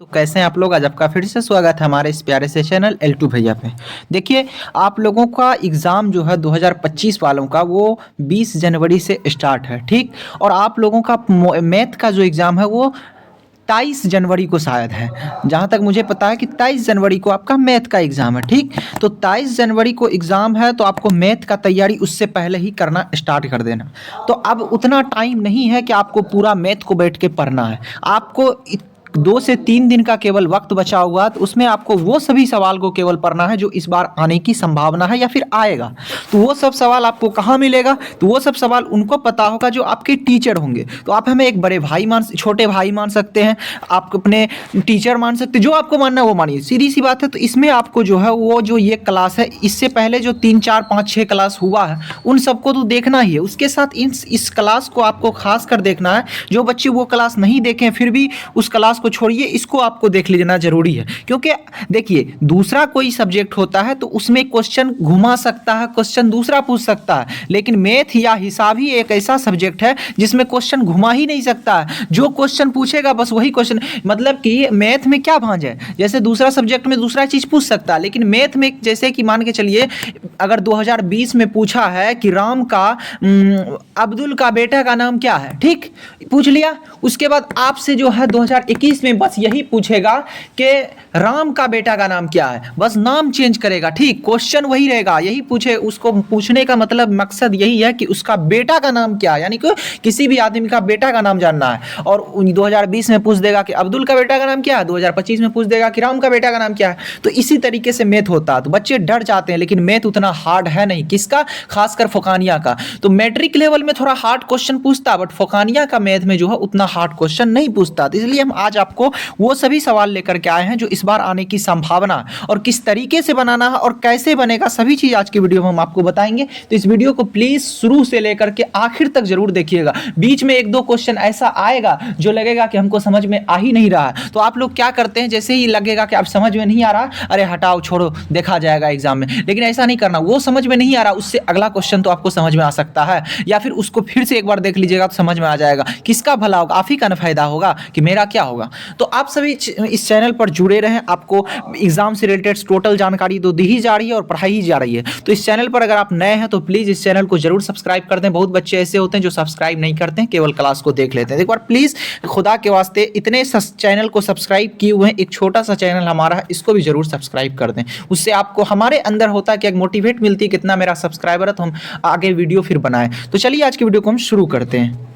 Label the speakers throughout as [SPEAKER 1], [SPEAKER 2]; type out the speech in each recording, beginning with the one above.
[SPEAKER 1] तो कैसे हैं आप लोग। आज आपका फिर से स्वागत है हमारे इस प्यारे से चैनल L2 भैया पे। देखिए, आप लोगों का एग्ज़ाम जो है 2025 वालों का वो 20 जनवरी से स्टार्ट है, ठीक। और आप लोगों का मैथ का जो एग्ज़ाम है वो 23 जनवरी को शायद है। जहाँ तक मुझे पता है कि 23 जनवरी को आपका मैथ का एग्ज़ाम है, ठीक। तो 23 जनवरी को एग्ज़ाम है तो आपको मैथ का तैयारी उससे पहले ही करना स्टार्ट कर देना। तो अब उतना टाइम नहीं है कि आपको पूरा मैथ को बैठ के पढ़ना है। आपको 2 से 3 दिन का केवल वक्त बचा हुआ, तो उसमें आपको वो सभी सवाल को केवल पढ़ना है जो इस बार आने की संभावना है या फिर आएगा। तो वो सब सवाल आपको कहाँ मिलेगा? तो वो सब सवाल उनको पता होगा जो आपके टीचर होंगे। तो आप हमें एक बड़े भाई छोटे भाई मान सकते हैं, आप अपने टीचर मान सकते हैं, जो आपको मानना है वो मानिए, सीधी सी बात है। तो इसमें आपको जो है वो जो ये क्लास है, इससे पहले जो 3 4 5 6 क्लास हुआ है उन सबको तो देखना ही है। उसके साथ इस क्लास को आपको खास कर देखना है। जो बच्चे वो क्लास नहीं देखें फिर भी उस क्लास को छोड़िए, इसको आपको देख लेना जरूरी है। क्योंकि देखिए, दूसरा कोई सब्जेक्ट होता है तो उसमें क्वेश्चन घुमा सकता है, क्वेश्चन दूसरा पूछ सकता है, लेकिन मैथ या हिसाब ही एक ऐसा सब्जेक्ट है जिसमें क्वेश्चन घुमा ही नहीं सकता है। जो क्वेश्चन पूछेगा बस वही क्वेश्चन, मतलब कि मैथ में क्या भांज है, जैसे दूसरा सब्जेक्ट में दूसरा चीज पूछ सकता है, लेकिन मैथ में जैसे कि मान के चलिए अगर 2020 में पूछा है कि राम का अब्दुल का बेटा का नाम क्या है, ठीक, पूछ लिया। उसके बाद आपसे जो है 2021 में बस यही पूछेगा कि राम का बेटा का नाम क्या है, बस नाम चेंज करेगा, ठीक, क्वेश्चन वही रहेगा, यही पूछे। उसको पूछने का मतलब मकसद यही है कि उसका बेटा का नाम क्या है, यानी कि किसी भी आदमी का बेटा का नाम जानना है। और 2020 में पूछ देगा कि अब्दुल का बेटा का नाम क्या है, 2025 में पूछ देगा कि राम का बेटा का नाम क्या है। तो इसी तरीके से मैथ होता है। तो बच्चे डर जाते हैं, लेकिन मैथ उतना हार्ड है नहीं। किसका? खासकर फोकानिया का। तो मैट्रिक लेवल में थोड़ा हार्ड क्वेश्चन पूछता, बट फोकानिया का मैथ में जो है उतना हार्ड क्वेश्चन नहीं पूछता। तो इसलिए हम आज आपको वो सभी सवाल लेकर के आए हैं जो इस बार आने की संभावना है, और किस तरीके से बनाना है और कैसे बनेगा, सभी चीज आज की वीडियो में हम आपको बताएंगे। तो इस वीडियो को प्लीज शुरू से लेकर के आखिर तक जरूर देखिएगा। बीच में 1-2 क्वेश्चन ऐसा आएगा जो लगेगा कि हमको समझ में आ ही नहीं रहा है, तो आप लोग क्या करते हैं, जैसे ही लगेगा कि आप समझ में नहीं आ रहा, अरे हटाओ छोड़ो देखा जाएगा एग्जाम में, लेकिन ऐसा नहीं करना। वो समझ में नहीं आ रहा, उससे अगला क्वेश्चन तो आपको समझ में आ सकता है, या फिर उसको फिर से एक बार देख लीजिएगा तो समझ में आ जाएगा। किसका भला होगा? आप ही का फायदा होगा कि मेरा क्या होगा। तो आप सभी इस चैनल पर जुड़े रहें। आपको एग्जाम से रिलेटेड टोटल जानकारी तो दी ही जा रही है और पढ़ाई ही जा रही है। तो इस चैनल पर अगर आप नए हैं तो प्लीज इस चैनल को जरूर सब्सक्राइब कर दें। बहुत बच्चे ऐसे होते हैं जो सब्सक्राइब नहीं करते हैं, केवल क्लास को देख लेते हैं। एक बार प्लीज खुदा के वास्ते इतने चैनल को सब्सक्राइब किए हुए हैं, एक छोटा सा चैनल हमारा है, इसको भी जरूर सब्सक्राइब कर दें। उससे आपको हमारे अंदर होता है कि एक मोटिवेट मिलती है, कितना मेरा सब्सक्राइबर है तो हम आगे वीडियो फिर बनाएं। तो चलिए आज की वीडियो को हम शुरू करते हैं।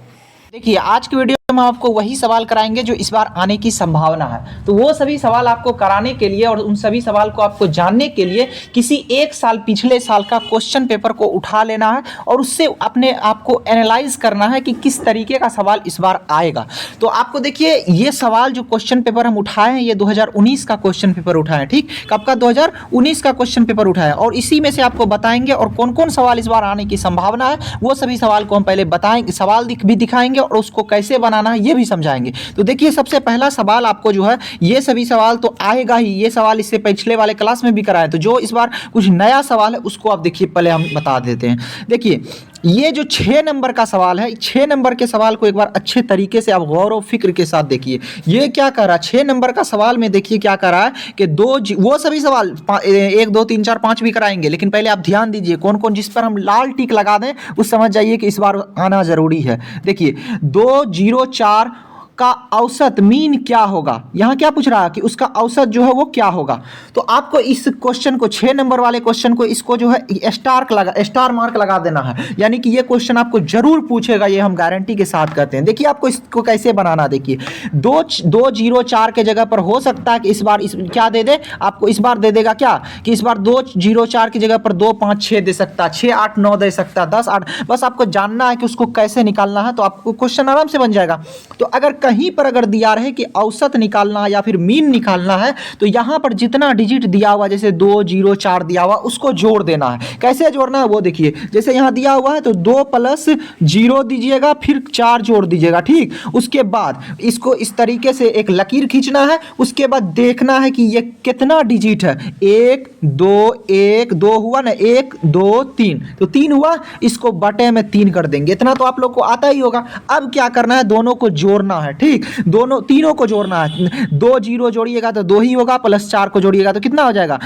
[SPEAKER 1] देखिए, आज की वीडियो में आपको वही सवाल कराएंगे जो इस बार आने की संभावना है। तो वो सभी सवाल आपको कराने के लिए और उन सभी सवाल को आपको जानने के लिए किसी एक साल पिछले साल का क्वेश्चन पेपर को उठा लेना है और उससे अपने आप को एनालाइज करना है कि किस तरीके का सवाल इस बार आएगा। तो आपको देखिए, ये सवाल जो क्वेश्चन पेपर हम उठाए हैं ये 2019 का क्वेश्चन पेपर उठाए हैं, ठीक। कब का? 2019 का क्वेश्चन पेपर उठाए हैं, और इसी में से आपको बताएंगे और कौन कौन सवाल इस बार आने की संभावना है वो सभी सवाल को हम पहले बताएंगे, सवाल भी दिखाएंगे और उसको कैसे बनाना है ये भी समझाएंगे। तो देखिए, सबसे पहला सवाल आपको जो है, ये सभी सवाल तो आएगा ही, ये सवाल इससे पिछले वाले क्लास में भी कराए, तो जो इस बार कुछ नया सवाल है उसको आप देखिए, पहले हम बता देते हैं। देखिए, ये जो 6 नंबर का सवाल है, 6 नंबर के सवाल को एक बार अच्छे तरीके से आप गौर और फिक्र के साथ देखिए। ये क्या कर रहा है 6 नंबर का सवाल में? देखिए क्या कर रहा है कि वो सभी सवाल 1 2 3 4 5 भी कराएंगे, लेकिन पहले आप ध्यान दीजिए कौन कौन, जिस पर हम लाल टिक लगा दें उस समझ जाइए कि इस बार आना जरूरी है। देखिए, 204 का औसत मीन क्या होगा? यहां क्या पूछ रहा है कि उसका औसत जो है वो क्या होगा। तो आपको इस क्वेश्चन को, 6 नंबर वाले क्वेश्चन को, इसको जो है स्टार मार्क लगा देना है, यानी कि ये क्वेश्चन आपको जरूर पूछेगा, ये हम गारंटी के साथ कहते हैं। देखिए आपको इसको कैसे बनाना, देखिए 204 के जगह पर हो सकता है कि इस बार क्या दे दे आपको, इस बार दे देगा क्या कि इस बार 204 की जगह पर 2 5 6 दे सकता है, 6 8 9 दे सकता है, 10 8। बस आपको जानना है कि उसको कैसे निकालना है, तो आपको क्वेश्चन आराम से बन जाएगा। तो अगर कहीं पर अगर दिया रहे कि औसत निकालना या फिर मीन निकालना है, तो यहां पर जितना डिजिट दिया हुआ, जैसे 204 दिया हुआ, उसको जोड़ देना है। कैसे जोड़ना है वो देखिए, जैसे यहां दिया हुआ है तो 2 + 0 दीजिएगा, फिर 4 जोड़ दीजिएगा, ठीक। उसके बाद इसको इस तरीके से एक लकीर खींचना है, उसके बाद देखना है कि ये कितना डिजिट है। 1 2 हुआ ना, 1 2 3, तो 3 हुआ, इसको बटे में 3 कर देंगे। इतना तो आप लोग को आता ही होगा। अब क्या करना है, दोनों को जोड़ना है, है, ठीक। दोनों तीनों को जोड़ना है, 2 जीरो जोड़िएगा तो 2 ही होगा, प्लस 4 को जोड़िएगा तो कितना हो जाएगा,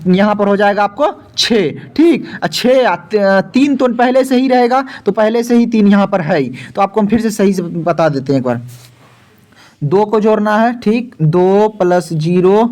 [SPEAKER 1] यहाँ पर हो जाएगा आपको 6, ठीक। 6 3 तो पहले से ही रहेगा, तो पहले से ही 3 यहाँ पर है ही, तो आपको हम फिर से सही से बता देते हैं एक बार। 2 को जोड़ना है, ठीक, 2 प्लस 0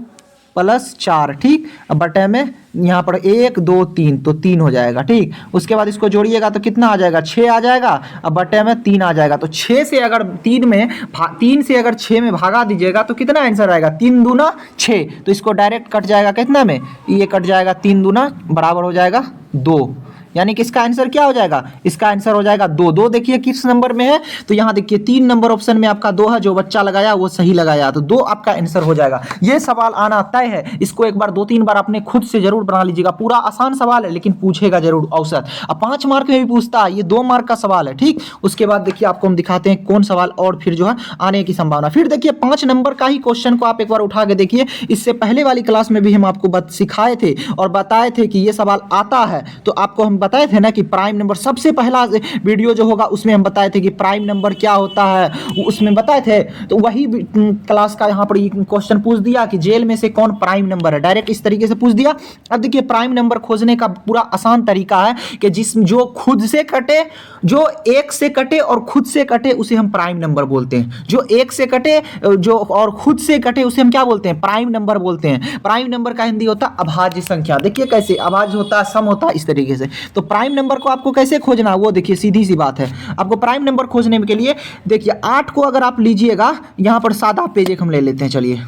[SPEAKER 1] प्लस 4, ठीक। अब बटे में यहाँ पर 1 2 3, तो 3 हो जाएगा, ठीक। उसके बाद इसको जोड़िएगा तो कितना आ जाएगा, 6 आ जाएगा। अब बटे में 3 आ जाएगा, तो 6 से अगर 3 से अगर 6 में भागा दीजिएगा तो कितना आंसर आएगा, 3 दूना 6, तो इसको डायरेक्ट कट जाएगा कितना में, ये कट जाएगा 3 दूना बराबर हो जाएगा 2, यानी कि इसका आंसर क्या हो जाएगा, इसका आंसर हो जाएगा 2। 2 देखिए किस नंबर में है, तो यहाँ देखिए 3 नंबर ऑप्शन में आपका 2 है, जो बच्चा लगाया वो सही लगाया, तो 2 आपका आंसर हो जाएगा। ये सवाल आना तय है, इसको एक बार 2-3 बार अपने खुद से जरूर बना लीजिएगा। पूरा आसान सवाल है लेकिन पूछेगा जरूर औसत। अब 5 मार्क में भी पूछता है, ये 2 मार्क का सवाल है, ठीक। उसके बाद देखिए आपको हम दिखाते हैं कौन सवाल और फिर जो है आने की संभावना। फिर देखिए 5 नंबर का ही क्वेश्चन को आप एक बार उठा के देखिए। इससे पहले वाली क्लास में भी हम आपको सिखाए थे और बताए थे कि ये सवाल आता है, तो आपको हम बताए थे ना कि प्राइम नंबर, सबसे पहला वीडियो जो होगा उसमें हम बताए थे कि प्राइम नंबर क्या होता है, उसमें बताए थे। तो वही क्लास का यहाँ पर क्वेश्चन पूछ दिया कि जेल में से कौन प्राइम नंबर है, डायरेक्ट इस तरीके से पूछ दिया। अब देखिए प्राइम नंबर खोजने का पूरा आसान तरीका है कि जो खुद से कटे, जो 1 से कटे और खुद से कटे उसे हम प्राइम नंबर बोलते हैं। जो 1 से कटे जो और खुद से कटे उसे हम क्या बोलते हैं, प्राइम नंबर बोलते हैं। प्राइम नंबर का हिंदी होता है अभाज्य संख्या। देखिए कैसे अभाज्य होता है, सम होता है, इस तरीके से। तो प्राइम नंबर को आपको कैसे खोजना, वो देखिए सीधी सी बात है। आपको प्राइम नंबर खोजने के लिए देखिए 8 को अगर आप लीजिएगा, यहां पर सादा पेज एक हम ले लेते हैं, चलिए।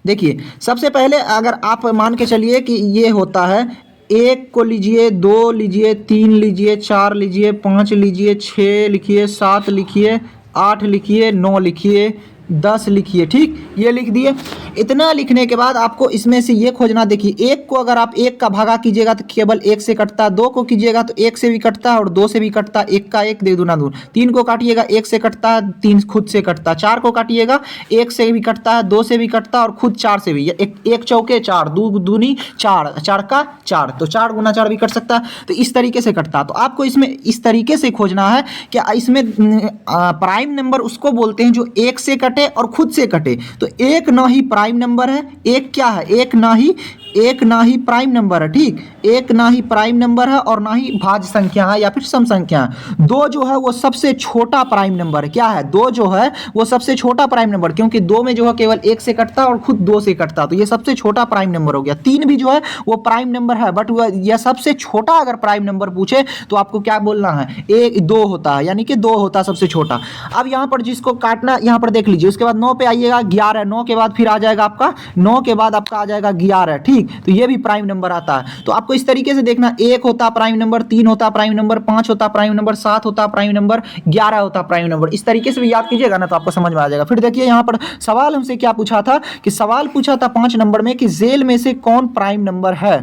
[SPEAKER 1] देखिए सबसे पहले अगर आप मान के चलिए कि ये होता है, 1 को लीजिए, 2 लीजिए, 3 लीजिए, 4 लीजिए, 5 लीजिए, 6 लिखिए, 7 लिखिए, 8 लिखिए, 9 लिखिए, 10 लिखिए, ठीक। ये लिख दिए। इतना लिखने के बाद आपको इसमें से ये खोजना। देखिए 1 को अगर आप 1 का भागा कीजिएगा तो केवल 1 से कटता है, 2 को कीजिएगा तो 1 से भी कटता है और 2 से भी कटता है, 1 का 1 दे दूना 2। 3 को काटिएगा 1 से कटता है, 3 खुद से कटता है। 4 को काटिएगा 1 से भी कटता है, 2 से भी कटता है और खुद 4 से भी। 1 चौके 4, 2 दूनी 4, 4 का 4, तो 4 गुना 4 भी कट सकता है। तो इस तरीके से कटता है। तो आपको इसमें इस तरीके से खोजना है कि इसमें प्राइम नंबर उसको बोलते हैं जो 1 से कटे और खुद से कटे। तो 1 ना ही प्राइम नंबर है, 1 क्या है, 1 ना ही प्राइम नंबर है, ठीक। 1 ना ही प्राइम नंबर है और ना ही भाज्य संख्या है या फिर सम संख्या है। 2 जो है वो सबसे छोटा प्राइम नंबर है। क्या है, 2 जो है वो सबसे छोटा प्राइम नंबर, क्योंकि 2 में जो है केवल 1 से कटता है और खुद 2 से कटता है, तो ये सबसे छोटा प्राइम नंबर हो गया। 3 भी जो है वो प्राइम नंबर है, बट यह सबसे छोटा अगर प्राइम नंबर पूछे तो आपको क्या बोलना है, 2 होता है, यानी कि 2 होता है सबसे छोटा। अब यहाँ पर जिसको काटना, यहाँ पर देख लीजिए। उसके बाद 9 पे आइएगा, 11, 9 के बाद फिर आ जाएगा आपका 9 के बाद आपका आ जाएगा 11, ठीक। तो ये भी प्राइम नंबर आता है। तो आपको इस तरीके से देखना, 1 होता प्राइम नंबर, 3 होता प्राइम नंबर, 5 होता प्राइम नंबर, 7 होता प्राइम नंबर, 11 होता प्राइम नंबर। इस तरीके से भी याद कीजिएगा ना तो आपको समझ में आ जाएगा। फिर देखिए यहाँ पर सवाल हमसे क्या पूछा था, कि सवाल पूछा था 5 नंबर में कि जेल में से कौन प्राइम नंबर है,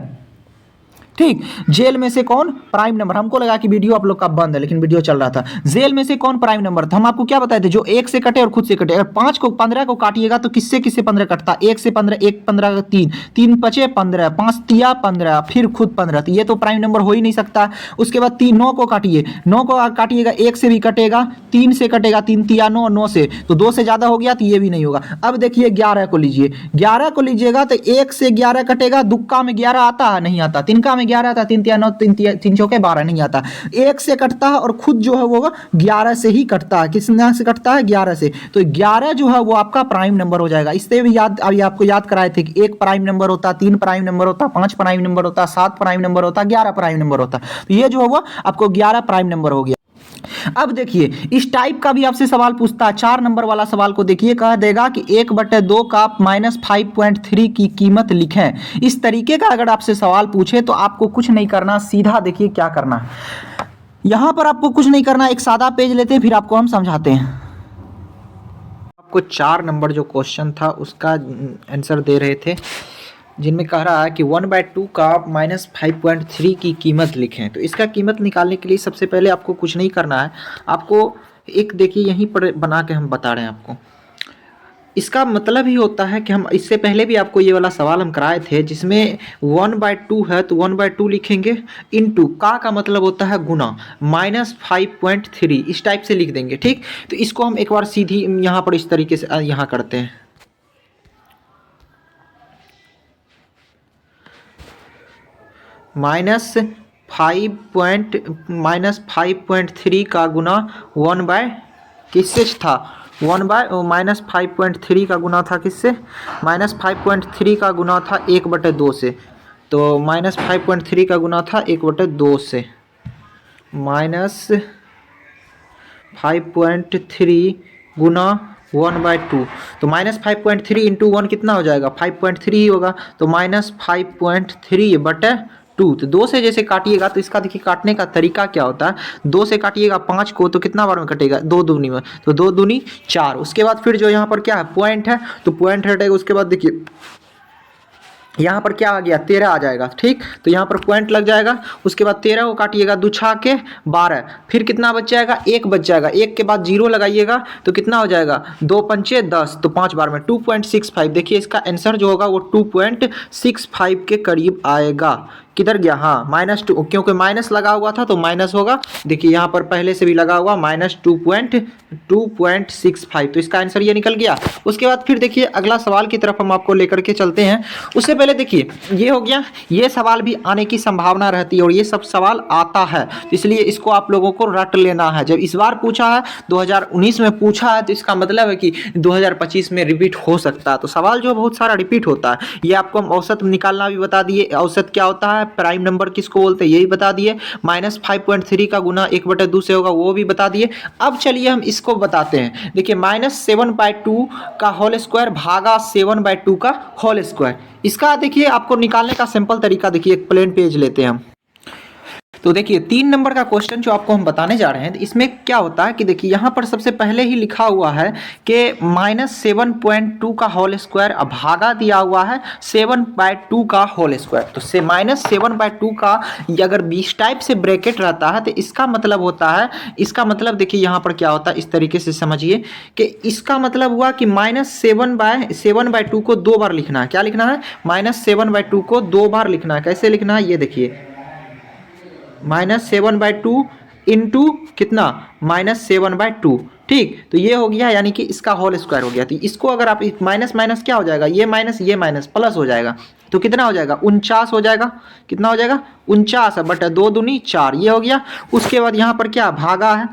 [SPEAKER 1] ठीक। जेल में से कौन प्राइम नंबर, हमको लगा कि वीडियो आप लोग का बंद है, लेकिन वीडियो चल रहा था। जेल में से कौन प्राइम नंबर था, हम आपको क्या बताए थे, जो 1 से कटे और खुद से कटे। अगर 5 को 15 को काटिएगा तो किससे किससे 15 कटता, 1 से 15, 1 15 3, 3 5 15, 5 तिया 15, फिर खुद 15, तो ये तो प्राइम नंबर हो ही नहीं सकता। उसके बाद 3 9 को काटिए, 9 को काटिएगा 1 से भी कटेगा, 3 से कटेगा, 3 तिया 9, 9 से, तो 2 से ज्यादा हो गया तो ये भी नहीं होगा। अब देखिए 11 को लीजिए, 11 को लीजिएगा तो 1 से 11 कटेगा, दुक्का में 11 आता है, नहीं आता। तिनका में 11 आता है, 3 तिया 9, 3 चौके 12 नहीं आता। 1 से कटता है और खुद जो है वो 11 से ही कटता है। किस से कटता है, 11 से। तो 11 जो है वो आपका प्राइम नंबर हो जाएगा। इससे भी याद, अभी आपको याद कराए थे कि 1 प्राइम नंबर होता, 3 प्राइम नंबर होता, 5 प्राइम नंबर होता, 7 प्राइम नंबर होता, 11 प्राइम नंबर होता। तो ये जो है वो आपको 11 प्राइम नंबर हो गया। अब देखिए इस टाइप का भी आपसे सवाल पूछता है। 4 नंबर वाला सवाल को देखिए, कह देगा कि 1/2 का -5.3 की कीमत लिखें। इस तरीके का अगर आपसे सवाल पूछे तो आपको कुछ नहीं करना, सीधा देखिए क्या करना है। यहां पर आपको कुछ नहीं करना, एक सादा पेज लेते हैं, फिर आपको हम समझाते हैं। आपको 4 नंबर जो क्वेश्चन था उसका आंसर दे रहे थे, जिनमें कह रहा है कि 1/2 का -5.3 की कीमत लिखें। तो इसका कीमत निकालने के लिए सबसे पहले आपको कुछ नहीं करना है। आपको एक देखिए यहीं पर बना के हम बता रहे हैं आपको। इसका मतलब ही होता है कि हम इससे पहले भी आपको ये वाला सवाल हम कराए थे जिसमें 1/2 है तो 1/2 लिखेंगे, इनटू का मतलब होता है गुना, -5.3 इस टाइप से लिख देंगे। ठीक, तो इसको हम एक बार सीधी यहाँ पर इस तरीके से यहाँ करते हैं, -5.3 का गुना 1/ किससे था, 1/-5.3 का गुना था किससे, -5.3 का गुना था 1/2 से, तो -5.3 का गुना था 1/2 से, -5.3 गुना 1/2, तो -5.3 इंटू 1 कितना हो जाएगा, 5.3 ही होगा, तो -5.3/2, तो 2 से जैसे काटिएगा तो इसका देखिए काटने का तरीका क्या होता है, 2 से काटिएगा 5 को तो कितना बार में कटेगा, 2 दूनी में, तो 2 दूनी 4, उसके बाद फिर जो यहाँ पर क्या है पॉइंट है तो पॉइंट हटेगा, उसके बाद देखिए यहाँ पर क्या आ गया 13 आ जाएगा। ठीक, तो यहाँ पर पॉइंट लग जाएगा, उसके बाद 13 को काटिएगा 2 छा के 12, फिर कितना बच जाएगा, 1 बच जाएगा, 1 के बाद 0 लगाइएगा तो कितना हो जाएगा, 2 पंचे 10, तो 5 बार में 2.65, देखिए इसका आंसर जो होगा वो 2.65 के करीब आएगा। किधर गया, हाँ -2, क्योंकि माइनस लगा हुआ था तो माइनस होगा, देखिए यहाँ पर पहले से भी लगा हुआ -2.65, तो इसका आंसर ये निकल गया। उसके बाद फिर देखिए अगला सवाल की तरफ हम आपको लेकर के चलते हैं। उससे पहले देखिए ये हो गया, ये सवाल भी आने की संभावना रहती है और ये सब सवाल आता है, तो इसलिए इसको आप लोगों को रट लेना है। जब इस बार पूछा है 2019 में पूछा है तो इसका मतलब है कि 2025 में रिपीट हो सकता है, तो सवाल जो बहुत सारा रिपीट होता है। ये आपको हम औसत निकालना भी बता दिए, औसत क्या होता है, प्राइम नंबर किसको बोलते हैं ये भी बता दिए, -5.3 का गुना 1/2 से होगा वो भी बता दिए। अब चलिए हम इसको बताते हैं, देखिए -7/2 का होल स्क्वायर भागा 7/2 का होल स्क्वायर, इसका देखिए आपको निकालने का सिंपल तरीका, देखिए एक प्लेन पेज लेते हैं हम। तो देखिए 3 नंबर का क्वेश्चन जो आपको हम बताने जा रहे हैं, तो इसमें क्या होता है कि देखिए यहाँ पर सबसे पहले ही लिखा हुआ है कि -7.2 का होल स्क्वायर भागा दिया हुआ है 7/2 का होल स्क्वायर, तो से -7/2 का अगर 20 टाइप से ब्रैकेट रहता है तो इसका मतलब होता है, इसका मतलब देखिए यहाँ पर क्या होता है, इस तरीके से समझिए कि इसका मतलब हुआ कि -7/2 को 2 बार लिखना है। क्या लिखना है, -7/2 को 2 बार लिखना है। कैसे लिखना है, ये देखिए -7/2 इंटू कितना, -7/2। ठीक, तो ये हो गया, यानी कि इसका होल स्क्वायर हो गया। तो इसको अगर आप माइनस माइनस क्या हो जाएगा, ये माइनस प्लस हो जाएगा, तो कितना हो जाएगा 49 हो जाएगा। कितना हो जाएगा 49/2 दूनी 4, ये हो गया। उसके बाद यहाँ पर क्या भागा है,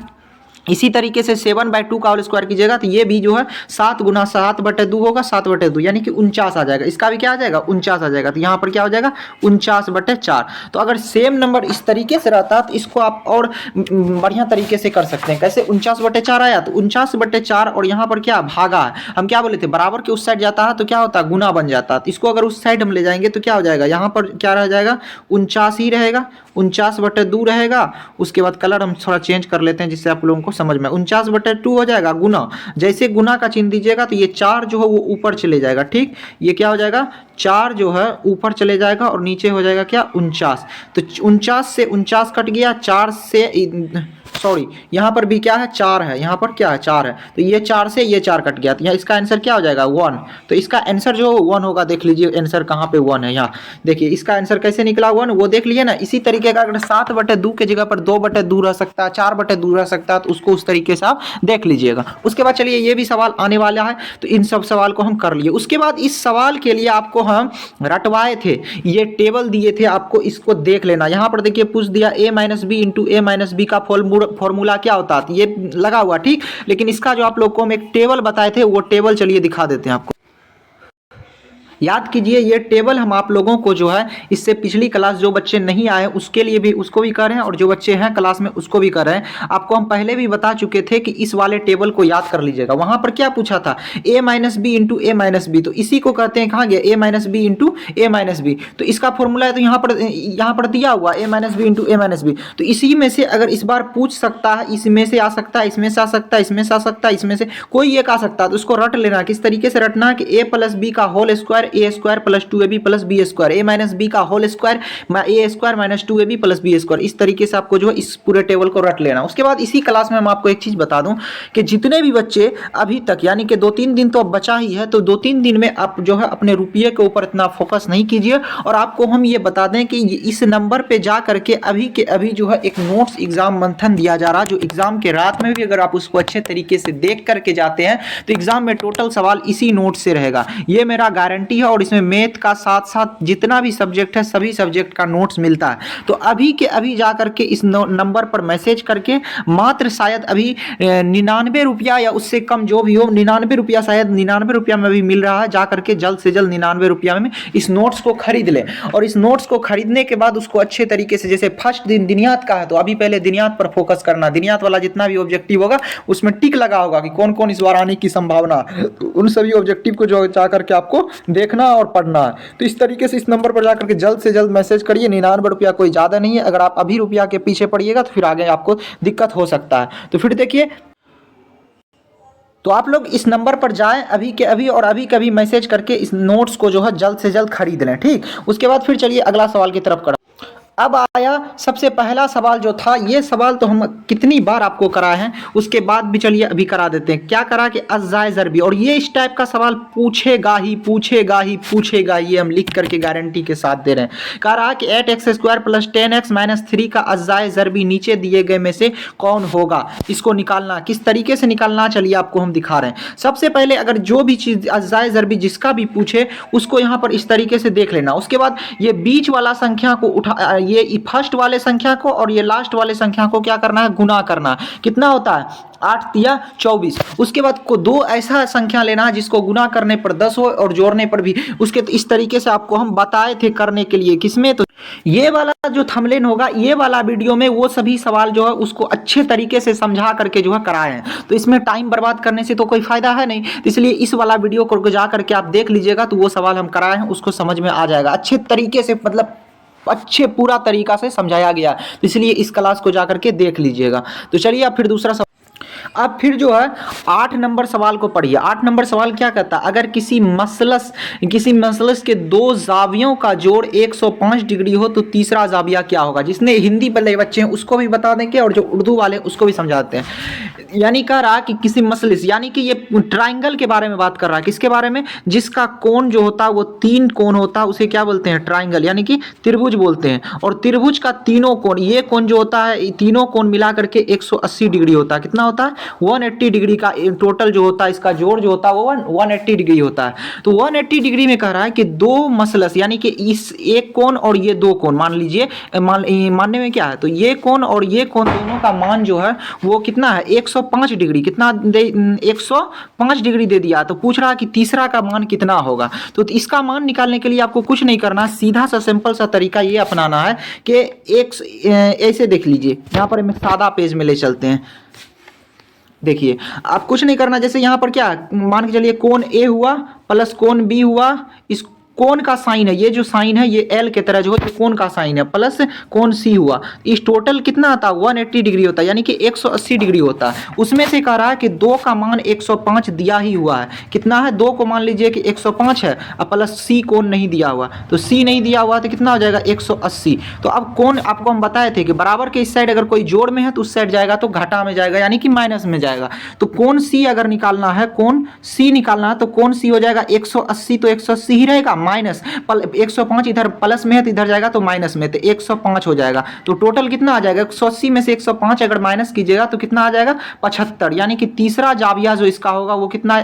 [SPEAKER 1] इसी तरीके से 7/2 का होल स्क्वायर कीजिएगा तो ये भी जो है 7 गुना 7/2 होगा, 7/2 यानी कि 49 आ जाएगा। इसका भी क्या आ जाएगा 49 आ जाएगा, तो यहाँ पर क्या हो जाएगा 49/4। तो अगर सेम नंबर इस तरीके से रहता तो इसको आप और बढ़िया तरीके से कर सकते हैं। कैसे, 49/4 आया तो 49/4 और यहाँ पर क्या भागा है, हम क्या बोले थे बराबर के उस साइड जाता है तो क्या होता है गुना बन जाता है, तो इसको अगर उस साइड हम ले जाएंगे तो क्या हो जाएगा, यहाँ पर क्या रह जाएगा 49 ही रहेगा, 49/2 रहेगा। उसके बाद कलर हम थोड़ा चेंज कर लेते हैं जिससे आप लोगों को समझ में, 49/2 हो जाएगा गुना, जैसे गुना का चिन्ह दीजिएगा तो ये 4 जो है वो ऊपर चले जाएगा। ठीक, ये क्या हो जाएगा 4 जो है ऊपर चले जाएगा और नीचे हो जाएगा क्या 49, तो 49 से 49 कट गया, 4 से सॉरी यहाँ पर भी क्या है 4 है, यहाँ पर क्या है 4 है, तो ये 4 से ये 4 कट गया, तो यहाँ इसका आंसर क्या हो जाएगा 1। तो इसका आंसर जो 1 होगा, देख लीजिए आंसर कहाँ पे 1 है, यहाँ देखिए इसका आंसर कैसे निकला 1 वो देख लीजिए ना। इसी तरीके का अगर 7/2 के जगह पर 2/2 रह सकता है, 4/2 रह सकता है, तो उसको उस तरीके से आप देख लीजिएगा। उसके बाद चलिए ये भी सवाल आने वाला है, तो इन सब सवाल को हम कर लिए। उसके बाद इस सवाल के लिए आपको हम रटवाए थे, ये टेबल दिए थे आपको, इसको देख लेना। यहाँ पर देखिए पूछ दिया a-b इंटू a-b का फॉर्मूला क्या होता है, ये लगा हुआ ठीक, लेकिन इसका जो आप लोग को हम एक टेबल बताए थे वो टेबल चलिए दिखा देते हैं आपको। याद कीजिए ये टेबल हम आप लोगों को जो है इससे पिछली क्लास जो बच्चे नहीं आए उसके लिए भी उसको भी कर रहे हैं और जो बच्चे हैं क्लास में उसको भी कर रहे हैं। आपको हम पहले भी बता चुके थे कि इस वाले टेबल को याद कर लीजिएगा। वहां पर क्या पूछा था a-b इंटू a-b, तो इसी को कहते हैं कहाँ गया a-b इंटू a-b, तो इसका फॉर्मूला है तो यहाँ पर दिया हुआ a-b इंटू a-b, तो इसी में से अगर इस बार पूछ सकता है, इसमें से आ सकता है, इसमें से आ सकता है, इसमें से आ सकता है, इसमें से कोई एक आ सकता है, तो उसको रट लेना। किस तरीके से रटना है कि a + b का whole square A square plus 2ab plus B square, A minus B का whole square A square minus 2ab plus B square. इस तरीके से आपको जो है इस पूरे टेबल को रट लेना। उसके बाद इसी क्लास में हम आपको एक चीज़ बता दूं कि जितने भी बच्चे अभी तक यानी कि 2-3 दिन तो अब बचा ही है, तो 2-3 दिन में आप जो है अपने रुपये के ऊपर इतना फोकस नहीं कीजिए। और आपको हम ये बता दें कि इस नंबर पे जा करके अभी के अभी जो है एक नोट्स एग्जाम मंथन दिया जा रहा है, जो एग्जाम के रात में भी अगर आप उसको अच्छे तरीके से देख करके जाते हैं तो एग्जाम में टोटल सवाल इसी नोट से रहेगा, ये मेरा गारंटी है। और इसमें मैथ का साथ साथ जितना भी सब्जेक्ट है सभी सब्जेक्ट का नोट्स मिलता है। तो अभी के अभी जा करके इस नंबर पर मैसेज करके मात्र शायद अभी 99 रुपया या उससे कम जो भी हो, 99 रुपया, शायद 99 रुपया में भी मिल रहा है, जा करके जल्द से जल्द 99 रुपया में इस नोट्स को खरीद लें। और इस नोट्स को खरीदने के बाद उसको अच्छे तरीके से, जैसे फर्स्ट दिन दिनियात का है तो अभी पहले दिनियात पर फोकस करना, दिनियात वाला जितना भी ऑब्जेक्टिव होगा उसमें टिक लगा होगा कि कौन कौन इस बार आने की संभावना, तो उन सभी ऑब्जेक्टिव को जो जा करके आपको देखना और पढ़ना है। तो इस तरीके से इस नंबर पर जाकर के जल्द से जल्द मैसेज करिए। 99 रुपया कोई ज़्यादा नहीं है, अगर आप अभी रुपया के पीछे पड़िएगा तो फिर आगे आपको दिक्कत हो सकता है। तो फिर देखिए, तो आप लोग इस नंबर पर जाएं अभी के अभी और अभी कभी मैसेज करके इस नोट्स को जो है जल्द से जल्द खरीद लें, ठीक। उसके बाद फिर चलिए अगला सवाल की तरफ करें। अब आया सबसे पहला सवाल जो था, ये सवाल तो हम कितनी बार आपको कराए हैं, उसके बाद भी चलिए अभी करा देते हैं। क्या करा कि अज़ाए ज़रबी, और ये इस टाइप का सवाल पूछेगा ही पूछेगा ही पूछेगा, ये हम लिख करके गारंटी के साथ दे रहे हैं। कह रहा कि 8x square plus 10x minus 3 का अज़ाए ज़रबी नीचे दिए गए में से कौन होगा, इसको निकालना। किस तरीके से निकालना चलिए आपको हम दिखा रहे हैं। सबसे पहले अगर जो भी चीज़ अज़ाए ज़रबी जिसका भी पूछे उसको यहाँ पर इस तरीके से देख लेना। उसके बाद ये बीच वाला संख्या को उठा, ये फर्स्ट वाले संख्या को और ये लास्ट वाले संख्या को क्या करना है, गुना करना। कितना होता है, 8 तिया 24। उसके बाद को दो ऐसा संख्या लेना है जिसको गुना करने पर 10 हो और जोड़ने पर भी उसके, इस तरीके से आपको हम बताए थे करने के लिए। किसमें, तो ये वाला जो थंबनेल होगा, ये वाला वीडियो में वो सभी सवाल जो है उसको अच्छे तरीके से समझा करके जो है कराए हैं। तो इसमें टाइम बर्बाद करने से तो कोई फायदा है नहीं, तो इसलिए इस वाला वीडियो को जा करके आप देख लीजिएगा, तो वो सवाल हम कराए हैं उसको समझ में आ जाएगा अच्छे तरीके से, मतलब अच्छे पूरा तरीका से समझाया गया। तो इसलिए इस क्लास को जाकर के देख लीजिएगा। तो चलिए अब फिर दूसरा सवाल, अब फिर जो है 8 नंबर सवाल को पढ़िए। 8 नंबर सवाल क्या कहता है, अगर किसी मसलस के दो जावियों का जोड़ 105 डिग्री हो तो तीसरा जाविया क्या होगा। जिसने हिंदी वाले बच्चे हैं उसको भी बता देंगे और जो उर्दू वाले हैं उसको भी समझाते हैं। यानी कह रहा कि किसी मसलिस, यानी कि ये ट्राइंगल के बारे में बात कर रहा है। किसके बारे में, जिसका कोण जो होता है वो 3 कोण होता है, उसे क्या बोलते हैं, ट्राइंगल, यानी कि त्रिभुज बोलते हैं। और त्रिभुज का तीनों कोण, ये कोण जो होता है तीनों कोण मिला करके 180 डिग्री होता है। कितना होता है, 180 डिग्री का टोटल जो होता है इसका जोड़ जो होता है वो 180 डिग्री होता है। तो 180 डिग्री में कह रहा है कि दो मसलस, यानी कि इस एक कोण और ये दो कोण, मान लीजिए मानने में क्या है, तो ये कोण और ये कोण दोनों का मान जो है वो कितना है, 105 डिग्री। कितना दे, 105 डिग्री दे दिया। तो पूछ रहा कि तीसरा का मान कितना होगा। तो इसका मान निकालने के लिए आपको कुछ नहीं करना, सीधा सा सिंपल सा तरीका ये अपनाना है कि ऐसे देख लीजिए, यहाँ पर हम सादा पेज में ले चलते हैं। देखिए आप कुछ नहीं करना, जैसे यहाँ पर क्या मान के चलिए, कोण ए हुआ प्लस कोण बी हुआ, इस कोण का साइन है, ये जो साइन है ये एल के तरह जो है कोण का साइन है, प्लस कोण सी हुआ। इस टोटल कितना आता है, 180 डिग्री होता है, यानी कि 180 डिग्री होता है। उसमें से कह रहा है कि 2 का मान 105 दिया ही हुआ है। कितना है, 2 को मान लीजिए कि 105 है और प्लस सी कोण नहीं दिया हुआ, तो सी नहीं दिया हुआ तो कितना हो जाएगा, 180। तो अब कोण आपको हम बताए थे कि बराबर के इस साइड अगर कोई जोड़ में है तो उस साइड जाएगा तो घाटा में जाएगा, यानी कि माइनस में जाएगा। तो कोण सी अगर निकालना है, कोण सी निकालना है तो कोण सी हो जाएगा 180, तो 180 ही रहेगा, माइनस 105 इधर प्लस में है तो इधर जाएगा तो माइनस में, तो 105 हो जाएगा। तो टोटल कितना आ जाएगा, 180 में से 105 अगर माइनस कीजिएगा तो कितना आ जाएगा, 75। यानी कि तीसरा जाविया जो इसका होगा वो कितना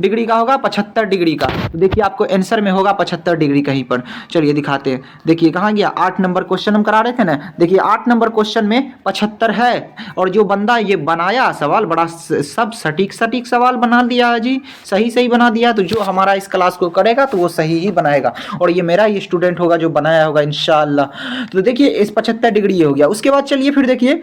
[SPEAKER 1] डिग्री का होगा, 75 डिग्री का। तो देखिए आपको आंसर में होगा 75 डिग्री कहीं पर। चलिए दिखाते हैं, देखिए कहाँ गया, 8 नंबर क्वेश्चन हम करा रहे थे ना। देखिए 8 नंबर क्वेश्चन में 75 है, और जो बंदा ये बनाया सवाल बड़ा सब सटीक सवाल बना दिया है जी, सही बना दिया। तो जो हमारा इस क्लास को करेगा तो वो सही ही बनाएगा, और ये मेरा ही स्टूडेंट होगा जो बनाया होगा इंशाअल्लाह। तो देखिए इस 75 डिग्री ये हो गया। उसके बाद चलिए फिर देखिए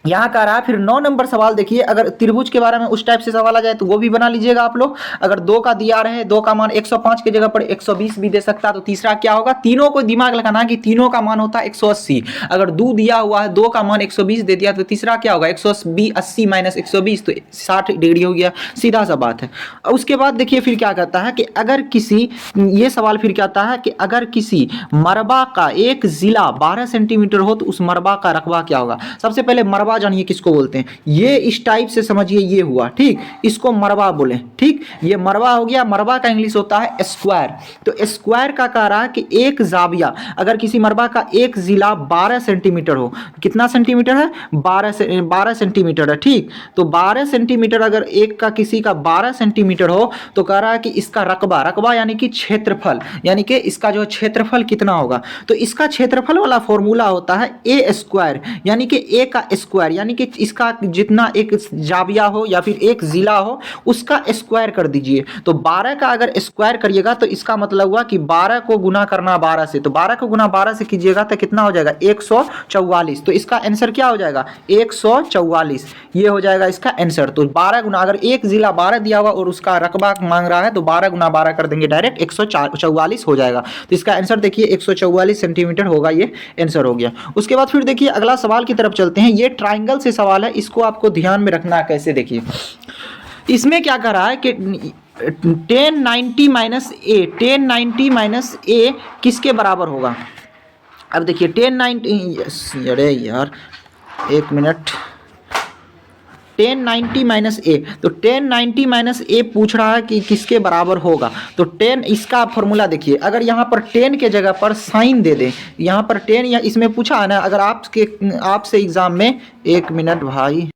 [SPEAKER 1] यहाँ कह रहा है फिर 9 नंबर सवाल देखिए, अगर त्रिभुज के बारे में उस टाइप से सवाल आ जाए तो वो भी बना लीजिएगा आप लोग। अगर 2 का दिया रहे, 2 का मान 105 की जगह पर 120 भी दे सकता है, तो तीसरा क्या होगा, तीनों को दिमाग लगाना कि तीनों का मान होता है 180। अगर 2 दिया हुआ है, 2 का मान 120 दे दिया, तो तीसरा क्या होगा 180 माइनस 120 तो 60 डिग्री हो गया, सीधा सा बात है। उसके बाद देखिए फिर क्या कहता है कि अगर किसी, ये सवाल फिर क्या आता है कि अगर किसी मरबा का एक जिला 12 सेंटीमीटर हो तो उस मरबा का रकबा क्या होगा। सबसे पहले मरबा जानिए किसको बोलते हैं, ये इस टाइप से समझिए, ये हुआ ठीक, इसको मरबा बोले ठीक, ये मरबा हो गया। मरबा का इंग्लिश होता है स्क्वायर। तो स्क्वायर का कह रहा है कि एक जाविया, अगर किसी मरबा का एक जिला 12 सेंटीमीटर हो, कितना सेंटीमीटर है 12 सेंटीमीटर है ठीक। तो 12 सेंटीमीटर अगर एक का किसी का 12 सेंटीमीटर हो तो कह रहा है कि इसका रकबा, रकबा यानी कि क्षेत्रफल, यानी कि इसका जो क्षेत्रफल कितना होगा। तो इसका क्षेत्रफल वाला फॉर्मूला होता है ए स्क्वायर, यानी कि ए का स्क्वायर, यानी कि इसका जितना एक जाविया हो या फिर एक जिला हो उसका स्क्वायर कर दीजिए। तो 12 का अगर स्क्वायर करिएगा तो इसका मतलब हुआ कि 12 को गुना करना 12 से, तो 12 को गुना 12 से कीजिएगा तो कितना हो जाएगा 144। तो इसका आंसर क्या हो जाएगा 144, ये हो जाएगा इसका आंसर। तो 12 गुना, अगर एक जिला 12 दिया हुआ और उसका रकबा मांग रहा है तो 12 गुना 12 कर देंगे, डायरेक्ट 144 हो जाएगा। तो इसका आंसर देखिए 144 सेंटीमीटर होगा, ये आंसर हो गया। उसके बाद फिर देखिए अगला सवाल की तरफ चलते हैं। ये ट्राइंगल से सवाल है, इसको आपको ध्यान में रखना है। कैसे देखिए, इसमें क्या कर रहा है कि 1090 माइनस ए, 1090 माइनस ए किसके बराबर होगा। अब देखिए 1090, अरे यार एक मिनट, 1090 माइनस ए, तो 1090 माइनस ए पूछ रहा है कि किसके बराबर होगा। तो 10, इसका फॉर्मूला देखिए, अगर यहाँ पर 10 के जगह पर साइन दे दें, यहाँ पर 10 या इसमें पूछा है ना, अगर आपसे एग्जाम में, एक मिनट भाई,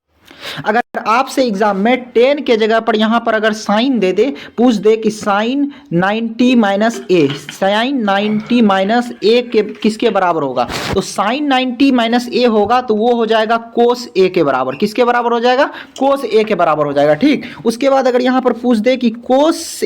[SPEAKER 1] अगर आपसे एग्जाम में 10 के जगह पर यहाँ पर अगर साइन दे दे, पूछ दे कि साइन 90 माइनस ए, साइन 90 माइनस ए के किसके बराबर होगा, तो साइन 90 माइनस ए होगा तो वो हो जाएगा कोस ए के बराबर। किसके बराबर हो जाएगा, कोस ए के बराबर हो जाएगा ठीक। उसके बाद अगर यहाँ पर पूछ दे कि कोस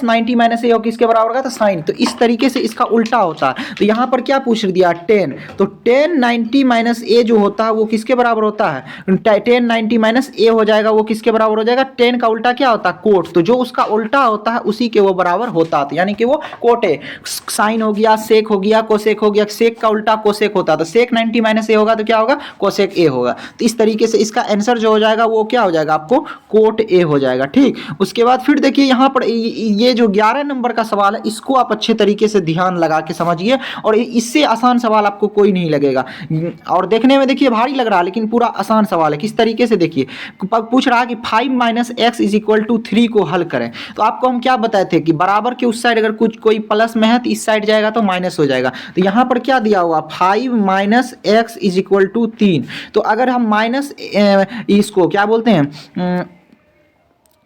[SPEAKER 1] 90 माइनस ए हो किसके बराबर होगा, तो साइन। तो इस तरीके से इसका उल्टा होता है। तो यहाँ पर क्या पूछ दिया 10, तो 1090 माइनस ए जो होता है वो किसके बराबर होता है, 1090 माइनस ए हो जाएगा, वो किसके बराबर हो जाएगा, 10 का उल्टा क्या होता है कोट, तो जो उसका उल्टा होता है उसी के वो बराबर होता है, यानी कि वो कोट है। साइन हो गया, सेक हो गया, कोसेक हो गया, सेक का उल्टा कोसेक होता है, तो सेक 90 माइनस ए होगा तो क्या होगा, कोसेक ए होगा। तो इस तरीके से इसका आंसर जो हो जाएगा वो क्या हो जाएगा, आपको कोट ए हो जाएगा ठीक। उसके बाद फिर देखिए यहाँ पर ये जो 11 नंबर का सवाल है, इसको आप अच्छे तरीके से ध्यान लगा के समझिए, और इससे आसान सवाल आपको कोई नहीं लगेगा, और देखने में देखिए भारी लग रहा है लेकिन पूरा आसान सवाल है। किस तरीके से देखिए, पूछ रहा है कि 5 minus x is equal to 3 को हल करें। तो आपको हम क्या बताए थे कि बराबर के उस साइड अगर कुछ कोई प्लस में है तो इस साइड जाएगा तो माइनस हो जाएगा। तो यहाँ पर क्या दिया हुआ 5 minus x is equal to 3। तो अगर हम माइनस इसको क्या बोलते हैं,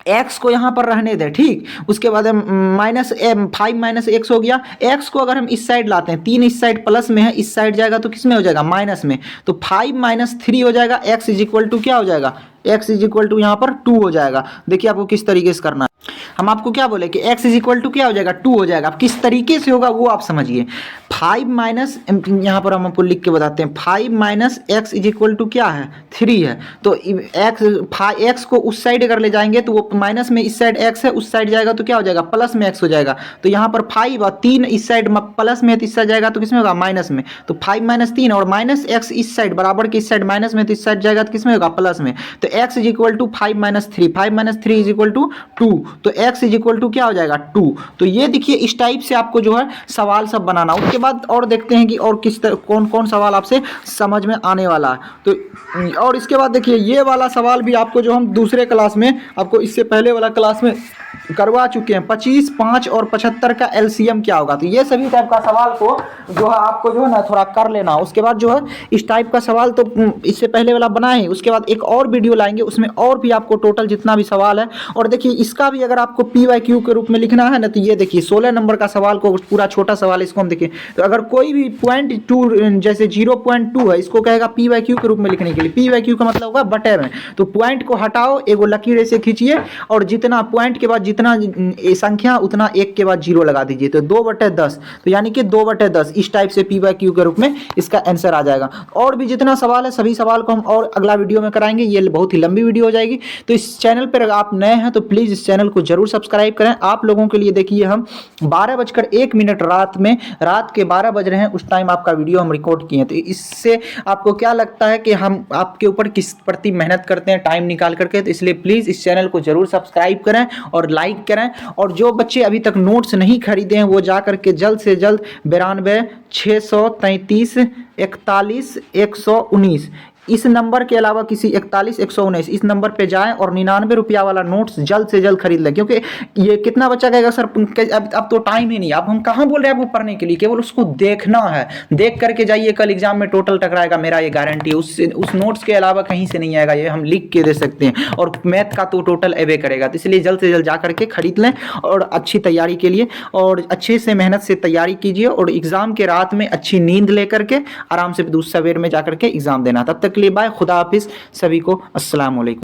[SPEAKER 1] एक्स को यहाँ पर रहने दें ठीक। उसके बाद माइनस 5 माइनस एक्स हो गया। एक्स को अगर हम इस साइड लाते हैं, 3 इस साइड प्लस में है, इस साइड जाएगा तो किस में हो जाएगा, माइनस में। तो 5 माइनस 3 हो जाएगा, एक्स इज इक्वल टू क्या हो जाएगा, एक्स इज इक्वल टू यहाँ पर 2 हो जाएगा। देखिए आपको किस तरीके से करना है, हम आपको क्या बोले कि x इज इक्वल टू क्या हो जाएगा 2 हो जाएगा। अब किस तरीके से होगा वो आप समझिए। 5 माइनस, यहाँ पर हम आपको लिख के बताते हैं, 5 minus x is equal to क्या है 3 है। तो एक्स को उस साइड अगर ले जाएंगे तो वो माइनस में, इस साइड x है, उस साइड जाएगा तो क्या हो जाएगा प्लस में x हो जाएगा। तो यहाँ पर 5 और 3 इस साइड प्लस में है तो इस साइड जाएगा तो किस में होगा, माइनस में। तो 5 माइनस 3 और माइनस एक्स इस साइड बराबर के इस साइड माइनस में, तो इस साइड जाएगा तो किस में होगा, प्लस में। तो x is equal to 5 minus 3, 5 minus 3 is equal to 2। तो x इज इक्वल टू क्या हो जाएगा 2। तो ये देखिए इस टाइप से आपको जो है सवाल सब बनाना। उसके बाद और देखते हैं कि और किस कौन कौन सवाल आपसे समझ में आने वाला है। तो और इसके बाद देखिए ये वाला सवाल भी आपको जो हम दूसरे क्लास में, आपको इससे पहले वाला क्लास में करवा चुके हैं, 25, 5 और 75 का एलसीएम क्या होगा। तो ये सभी टाइप का सवाल को जो है आपको जो है ना थोड़ा कर लेना। उसके बाद जो है इस टाइप का सवाल तो इससे पहले वाला बनाए, उसके बाद एक और वीडियो आएंगे, उसमें और भी आपको टोटल जितना भी सवाल है, और देखिए इसका भी अगर आपको PYQ के रूप में लिखना है ना, तो ये देखिए 16 नंबर का सवाल को पूरा छोटा सवाल इसको हम देखिए, तो अगर कोई भी 0.2 जैसे 0.2 है, इसको कहेगा PYQ के रूप में लिखने के लिए। PYQ का मतलब होगा बटे में, तो पॉइंट को हटाओ, एगो लकीर ऐसे खींचिए और जितना पॉइंट के बाद जितना संख्या उतना एक के बाद 0 लगा दीजिए, तो 2/10, तो यानी कि 2/10 इस टाइप से PYQ के रूप में इसका आंसर आ जाएगा। और भी जितना सवाल है सभी सवाल को हम और अगला वीडियो में कराएंगे, ये बहुत ही लंबी वीडियो हो जाएगी। तो इस चैनल पर आप नए हैं तो प्लीज़ इस चैनल को जरूर सब्सक्राइब करें। आप लोगों के लिए देखिए हम 12:01 रात के 12 बज रहे हैं, उस टाइम आपका वीडियो हम रिकॉर्ड किए हैं। तो इससे आपको क्या लगता है कि हम आपके ऊपर किस प्रति मेहनत करते हैं टाइम निकाल करके, तो इसलिए प्लीज़ इस चैनल को जरूर सब्सक्राइब करें और लाइक करें। और जो बच्चे अभी तक नोट्स नहीं खरीदे हैं वो जा करके जल्द से जल्द 92 633 41 119 इस नंबर के अलावा किसी 41 119 इस नंबर पे जाएं और 99 रुपया वाला नोट्स जल्द से जल्द खरीद लें। क्योंकि ये कितना बच्चा कहेगा सर अब तो टाइम ही नहीं, अब हम कहाँ बोल रहे हैं आपको पढ़ने के लिए, केवल उसको देखना है, देख करके जाइए, कल एग्जाम में टोटल टकराएगा, मेरा ये गारंटी है। उस नोट्स के अलावा कहीं से नहीं आएगा, ये हम लिख के दे सकते हैं। और मैथ का तो टोटल एवे करेगा, तो इसलिए जल्द से जल्द जा करके खरीद लें और अच्छी तैयारी के लिए और अच्छे से मेहनत से तैयारी कीजिए। और एग्जाम के रात में अच्छी नींद लेकर के आराम से सवेर में जा करके एग्जाम देना। तब तक के लिए बाय, खुदा हाफिज़, सभी को अस्सलाम वालेकुम।